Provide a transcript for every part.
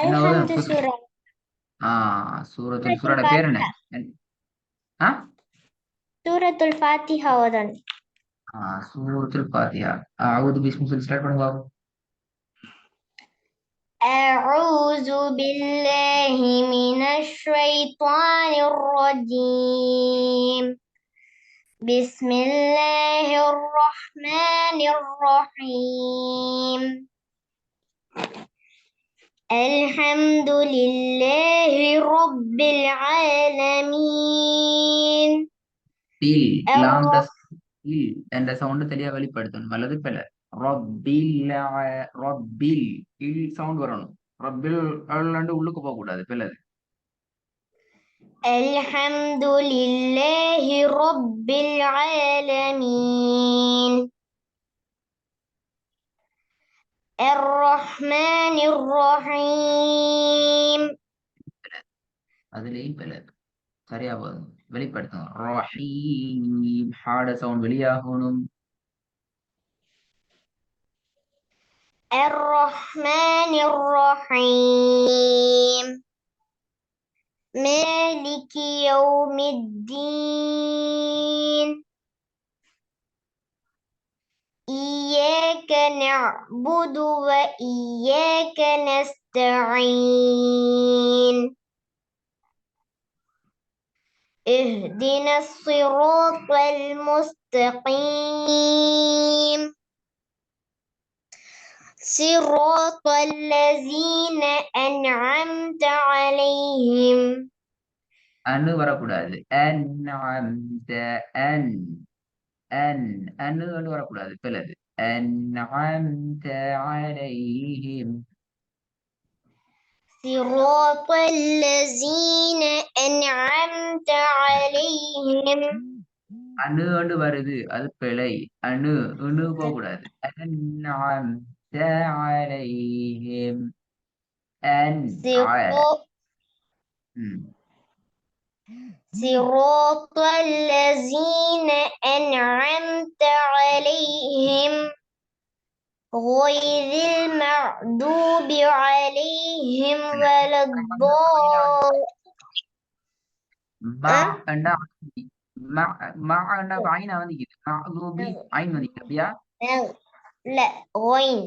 என்ன ஓதும் அல்ஹம்து சூரா. சூரத்துல் சூரத்துல் சூராட பேர் என்ன? ஃபாத்திஹா. ஆ சூரத்துல் ஃபாத்திஹா ஓதணும். சூரத்துல் ஃபாத்திஹா. அவுது பிஸ்மி சொல்லி ஸ்டார்ட் பண்ணுங்க பாப்போம். أعوذ بالله من الشيطان الرجيم. بسم الله الرحمن الرحيم. الحمد لله رب العالمين. டில் லாம் டஸ் இல் என்ற சவுண்ட் தெளிவா வெளிப்படுத்தணும். அல்லது பில ரொப்பில் இல் சவுண்ட் வரணும். ரொப்பில் அல்லாண்டு உள்ளுக்கு போக கூடாது. பிள்ளது الحمد لله رب العالمين. الرحمن الرحيم. அதுலேயும் பிள்ளது சரியா போதும். வெளிப்படுத்தணும். ரஹீம் ஹாட சவுண்ட் வெளியாகணும். الرحمن الرحيم. مالك يوم الدين. إياك نعبد وإياك نستعين. اهدنا الصراط المستقيم. صراط الذين أنعمت عليهم. அன்னு வரக்கூடாது. அன்அம்த அன் அன் அன்னு வரக்கூடாது. பிள்ளது அன்அம்த அலைஹிம். صراط الذين أنعمت عليهم. அணு வருது. அது பிழை. அணு இணு போகக்கூடாது. அன்அம்த அலைஹிம். அன் صراط الذين أنعمت عليهم غير المغضوب عليهم ولا الضالين. ஐனா வந்திக்குது. மஅதூபி ஐன் வந்திக்குது. அப்படியா? لا غين.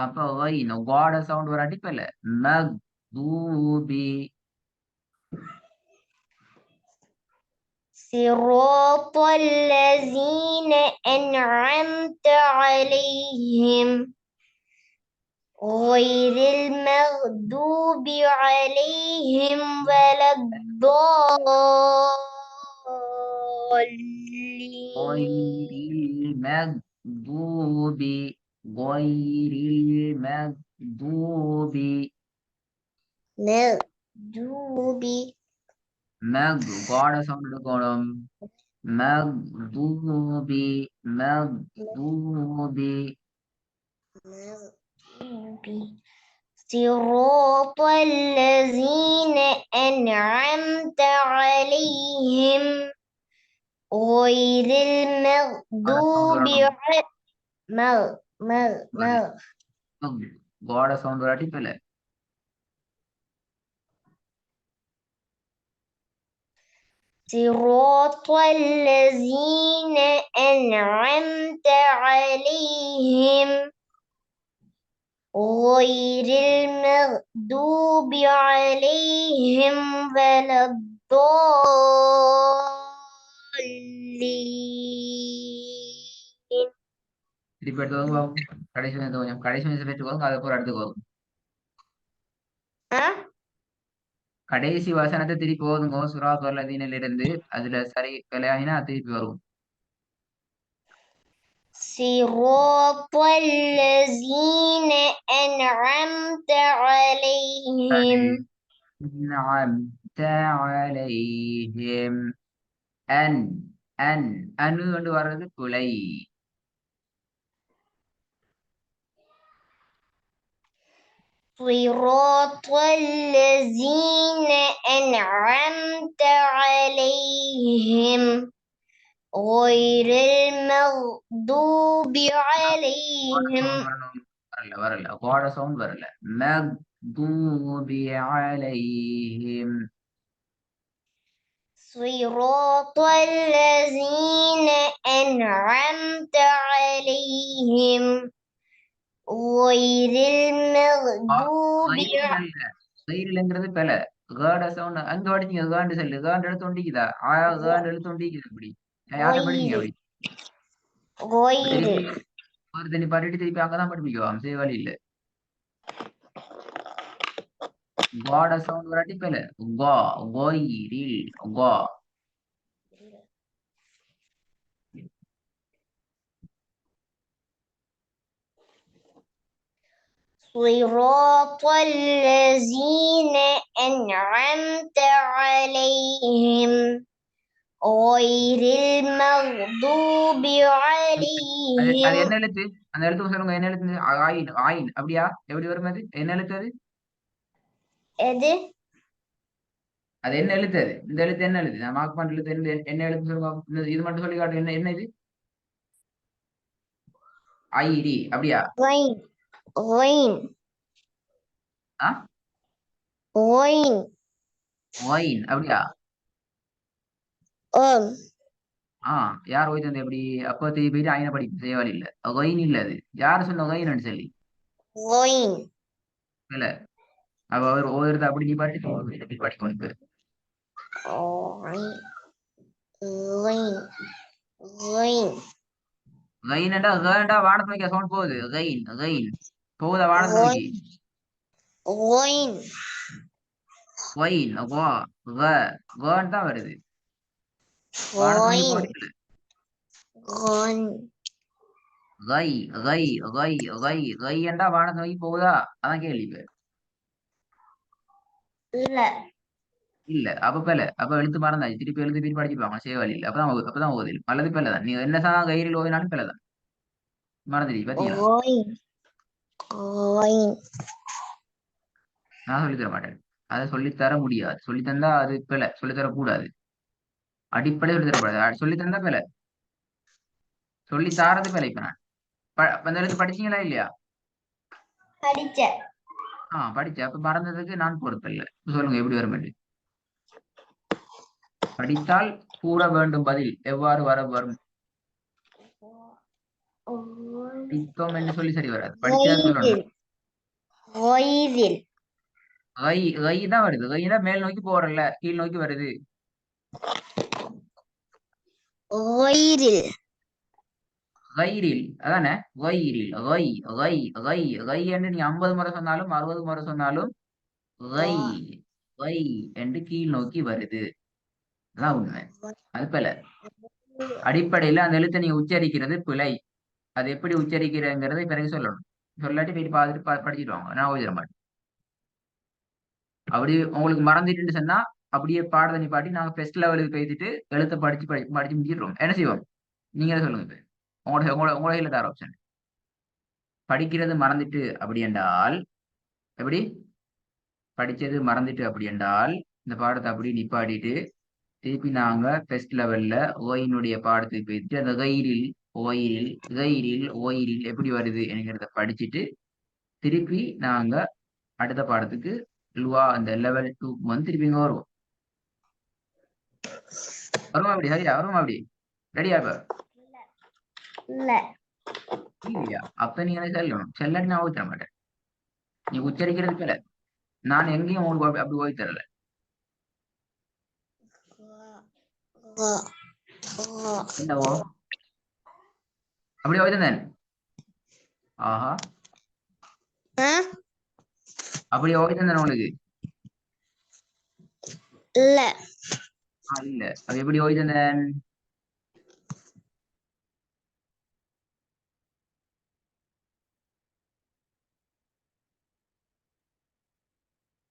அப்ப ஐன் காட சவுண்ட் வராட்டி இப்ப இல்ல. மக்தூபி. صراط الذين أنعمت عليهم غير المغضوب عليهم ولا الضالين. غير المغضوب காட சவுண்ட் எடுக்கணும். மக்தூபி صراط الذين أنعمت عليهم غير المغضوب காட சவுண்ட் வராட்டி இப்ப இல்ல. صراط الذين أنعمت عليهم غير المغضوب عليهم ولا الضالين. திருப்பி எடுத்து வாங்க. கடைசி கொஞ்சம் கடைசி பெற்று போதும். அதை போற அடுத்து போதும். கடைசி வசனத்தை திருப்பி போதுங்க. சுராத் வல்லதீனில் இருந்து அதுல சரி விளையாகினா திருப்பி வரும். صراط الذين أنعمت عليهم. أنعمت عليهم. அணு கொண்டு வர்றது பிழை. صراط الذين أنعمت عليهم غير المغضوب عليهم வரல வரல கோட சவுண்ட் வரல மக்தூபி அலைஹிம் صراط الذين أنعمت عليهم غير المغضوب கயிறுலங்கிறது பெல கேட சவுண்ட் அங்க படிச்சீங்க கேண்டு செல்லு கேண்டு எழுத்து ஒண்டிக்குதா கேண்டு எழுத்து ஒண்டிக்குது அப்படி யார்கிட்ட படிச்சீங்க غير அப்படி غير திருப்பி ஒரு தண்ணி பாடிட்டு திருப்பி அங்கதான் படிப்பிக்குவோம் சே வழி இல்ல கோட சவுண்ட் வராட்டி பெல கோ கோயிரில் கோ صراط الذين أنعمت عليهم غير المغضوب அது عليهم என்ன எழுத்து அந்த எழுத்து சொல்லுங்க என்ன எழுத்து ஆயின் ஆயின் அப்படியா எப்படி வரும் அது என்ன எழுத்து அது எது அது என்ன எழுத்து அது இந்த எழுத்து என்ன எழுத்து நான் மார்க் பண்ற எழுத்து என்ன எழுத்து சொல்லுங்க இது மட்டும் சொல்லி காட்டு என்ன என்ன இது ஐடி அப்படியா غين غين ஆ غين ஒயின் அப்படியா أم யார் ஓய் தந்தது எப்படி அப்போ திருப்பி போயிட்டு ஐன படிப்பு செய்வாள் இல்ல ஒயின் இல்ல அது யார் சொன்ன ஒயின்னு சொல்லி غين இல்ல அப்ப அவர் ஓதுறது அப்படி நீ பாட்டு படிக்கணும் இப்ப غين غين غين கைனண்டா கேண்டா வானத்து நோக்கி சவுண்ட் போகுது கைன் கைன் போகுதா வானத்து நோக்கி غين ஒயின் கோ கேன் தான் வருது வானத்து நோக்கி غين போகல غين கை கை கை கை கையண்டா வானத்து நோக்கி போகுதா அதான் கேள்வி இப்ப لا இல்ல அப்ப பெல அப்ப எழுத்து மறந்தாச்சு திருப்பி எழுத்து திருப்பி படிச்சுப்பாங்க சேவாளி இல்ல அப்பதான் ஓதில் அல்லது பெல்லதான் நீ என்னதான் கையில் ஓதினாலும் பெல்லதான் மறந்துடி பாத்தீங்களா غين غين நான் சொல்லித்தர மாட்டேன் அதை சொல்லித்தர முடியாது சொல்லித்தந்தா அது பெல சொல்லித்தர கூடாது அடிப்படை சொல்லித்தரக்கூடாது சொல்லித்தந்தா பெல சொல்லி தாரது பெல இப்ப நான் அந்த எழுத்து படிச்சீங்களா இல்லையா படிச்சேன் படிச்சேன் அப்ப மறந்ததுக்கு நான் பொறுப்பில்லை சொல்லுங்க எப்படி வரும் என்று படித்தால் கூற வேண்டும் பதில் எவ்வாறு வரும் படித்தோம் என்று சொல்லி சரி வராது படிச்சா சொல்லணும் غير غير கை கை தான் வருது கைனா மேல் நோக்கி போறல கீழ் நோக்கி வருது غير கைரில் அதானே கைரில் கை கை கை கை என்று நீ 50 முறை சொன்னாலும் 60 முறை சொன்னாலும் கை கை என்று கீழ் நோக்கி வருது அதான் உண்மை அது போல அடிப்படையில அந்த எழுத்தை நீங்க உச்சரிக்கிறது பிழை அது எப்படி உச்சரிக்கிறங்கிறதை பிறகு சொல்லணும் சொல்லாட்டி போயிட்டு பார்த்துட்டு படிச்சுட்டு வாங்க நான் ஓதிட மாட்டேன் அப்படி உங்களுக்கு மறந்துட்டுன்னு சொன்னா அப்படியே பாடத்தை பாட்டி நாங்க ஃபர்ஸ்ட் லெவலுக்கு பேசிட்டு எழுத்தை படிச்சு முடிச்சிடுறோம் என்ன செய்வோம் நீங்களே சொல்லுங்க இப்ப உங்களோட இல்ல தார ஆப்ஷன் படிக்கிறது மறந்துட்டு அப்படி என்றால் எப்படி படிச்சது மறந்துட்டு அப்படி என்றால் இந்த பாடத்தை அப்படி நிப்பாட்டிட்டு திருப்பி நாங்க ஃபர்ஸ்ட் லெவல்ல ஓயினுடைய பாடத்துக்கு போயிட்டு அந்த ஓயிரில் எப்படி வருது என்கிறத படிச்சுட்டு திருப்பி நாங்க அடுத்த பாடத்துக்கு அந்த லெவல் 2 வந்து திருப்பி இங்க வருவோம் வருமா அப்படி சரியா வருமா அப்படி ரெடியா இப்ப لا இல்லையா அப்ப நீங்க என்ன சொல்லணும் செல்லாட்டி நான் ஓதி தர மாட்டேன் நீ உச்சரிக்கிறதுக்கு இல்ல நான் எங்கேயும் உங்களுக்கு அப்படி ஓதி தரல என்னவோ அப்படி ஓதி தந்தேன் ஆஹா அப்படி ஓதி தந்தேன் உங்களுக்கு لا இல்ல அது எப்படி ஓதி தந்தேன்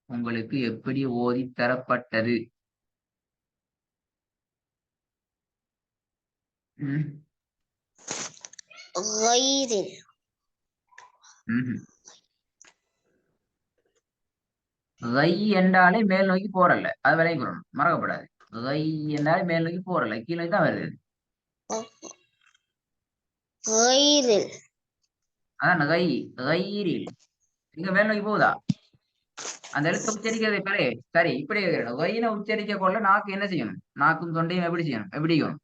உங்களுக்கு எப்படி ஓதி தரப்பட்டது غير கை என்றாலே மேல் நோக்கி போறல அது விளைய கொள்ளணும் மறக்கப்படாது கை என்றாலே மேல் நோக்கி போறல கீழே தான் வருது غير அதான் கைரில் இங்க மேல் நோக்கி போகுதா அந்த எழுத்தை உச்சரிக்கிறது பிறகு சரி இப்படி ஒயினை உச்சரிக்க கொள்ள நாக்கு என்ன செய்யணும் நாக்கும் தொண்டையும் எப்படி செய்யணும் எப்படி செய்யணும்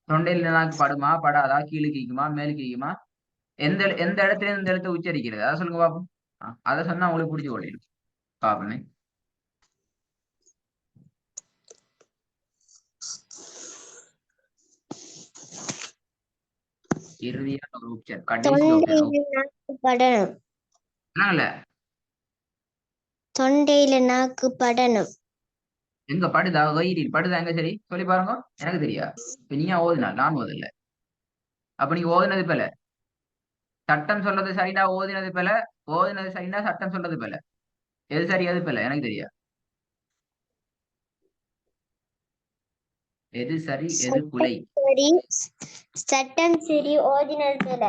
தொண்டையில நாக்கு படுமா படாதா கீழே கீக்குமா மேலு கீக்குமா எந்த இடத்துல இந்த எழுத்தை உச்சரிக்கிறது அதை சொல்லுங்க பாப்போம் அதை சொன்னா உங்களுக்கு பிடிச்சி கொள்ளிடும் பாப்பமே இறுதியான ஒரு உச்சர் கடைசி படணும் இல்ல தொண்டையில நாக்கு படணும் எங்க படுதா வயிறில் படுதா எங்க சரி சொல்லி பாருங்க எனக்கு தெரியா இப்ப நீயா ஓதுனா நான் ஓதல அப்ப நீங்க ஓதுனது போல சட்டம் சொல்றது சரிடா ஓதினது போல ஓதினது சரிடா சட்டம் சொல்றது போல எது சரி எது போல எனக்கு தெரியா எது சரி எது குலை சரி சட்டம் சரி ஓதினது போல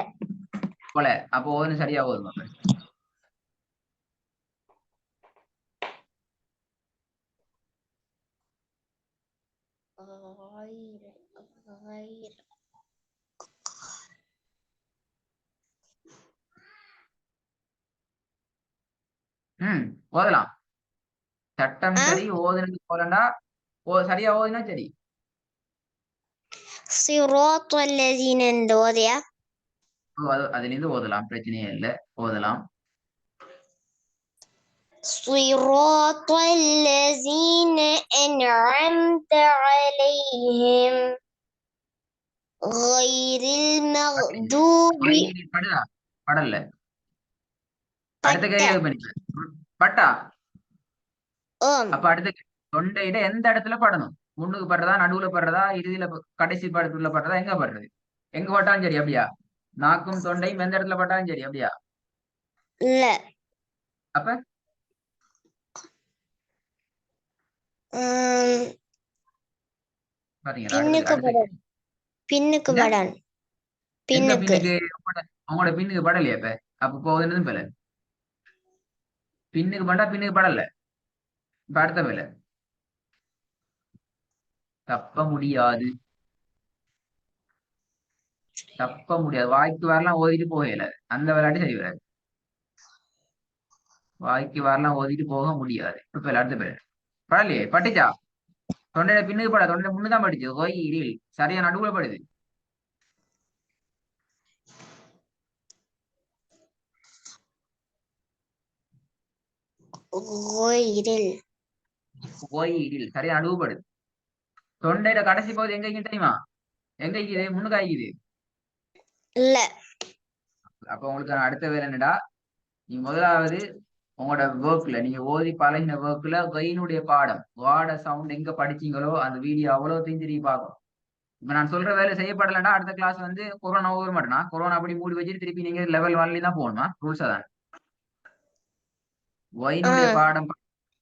போல அப்போ ஓதுன சரியா ஓதுமா ஓதலாம் சட்டம் சரி ஓதுனது போலண்டா சரியா ஓதுனா சரி صراط الذين ஓதியா அதுல இருந்து ஓதலாம் பிரச்சனையே இல்லை ஓதலாம் صراط الذين أنعمت عليهم غير المغضوب படுதா படல அடுத்த கேள்வி பண்ணிக்க பட்டா அப்ப அடுத்த தொண்டையில எந்த இடத்துல படணும் முன்னுக்கு படுறதா நடுவுல படுறதா இறுதியில கடைசி படத்துல படுறதா எங்க படுறது எங்க பட்டாலும் சரி அப்படியா நாக்கும் தொண்டையும் எந்த இடத்துல பட்டாலும் சரி அப்படியா இல்ல அப்ப பாத்தீங்களா பின்னுக்கு படன் எங்க பின்னுக்கு அவங்களோட பின்னுக்கு படலையா இப்ப அப்ப போகுதுன்னு பேல பின்னுக்கு பட்டா பின்னுக்கு படல இப்ப அடுத்த பேல தப்ப முடியாது தப்ப முடியாது வாய்க்கு வரலாம் ஓதிட்டு போகல அந்த விளையாட்டு சரி வராது வாய்க்கு வரலாம் ஓதிட்டு போக முடியாது இப்ப அடுத்த பேர் படலையே பட்டுச்சா தொண்டையில பின்னுக்கு பட தொண்டையில முன்னுதான் படிச்சு கோயில் சரியா நடுவுல படுது கோயில் சரியா நடுவு படுது தொண்டையில கடைசி பகுதி எங்க தெரியுமா எங்க இருக்குது முன்னுக்கு ஆகிக்குது இல்ல அப்ப உங்களுக்கு அடுத்த வேலை என்னடா நீ முதலாவது உங்களோட ஒர்க்ல நீங்க ஓதி பழகின ஒர்க்ல கொயினுடைய பாடம் வாட சவுண்ட் எங்க படிச்சீங்களோ அந்த வீடியோ அவ்வளவு திரும்பி பார்க்கும் இப்ப நான் சொல்ற வேலை செய்யப்படலைன்னா அடுத்த கிளாஸ் வந்து கொரோனா ஓவர் மாட்டேனா கொரோனா அப்படி மூடி வச்சுட்டு திருப்பி நீங்க லெவல் 1 தான் போகணுமா ரூல்ஸ் தான் ஒயினுடைய பாடம்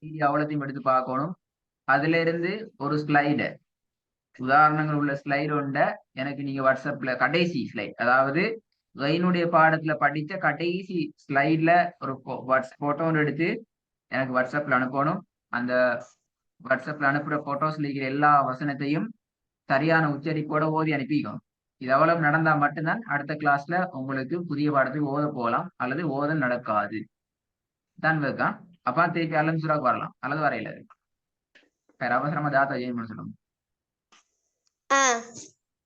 வீடியோ அவ்வளோத்தையும் எடுத்து பார்க்கணும் அதுல இருந்து ஒரு ஸ்லைடு உதாரணங்கள் உள்ள ஸ்லைடு உண்ட எனக்கு நீங்க வாட்ஸ்அப்ல கடைசி ஸ்லைட் அதாவது ஒயினுடைய பாடத்துல படிச்ச கடைசி ஸ்லைட்ல ஒரு போட்டோ எடுத்து எனக்கு வாட்ஸ்அப்ல அனுப்பணும் அந்த வாட்ஸ்அப்ல அனுப்புற போட்டோஸ்ல இருக்கிற எல்லா வசனத்தையும் சரியான உச்சரிப்போட ஓதி அனுப்பிக்கணும் இது அவ்வளவு நடந்தா மட்டும்தான் அடுத்த கிளாஸ்ல உங்களுக்கு புதிய பாடத்தை ஓத போகலாம் அல்லது ஓத நடக்காது தான் வைக்கான் அப்பா திருப்பி அலம்சுராக்கு வரலாம் அல்லது வரையில வேற அவசரமா தாத்தா ஜெயின் சொல்லணும்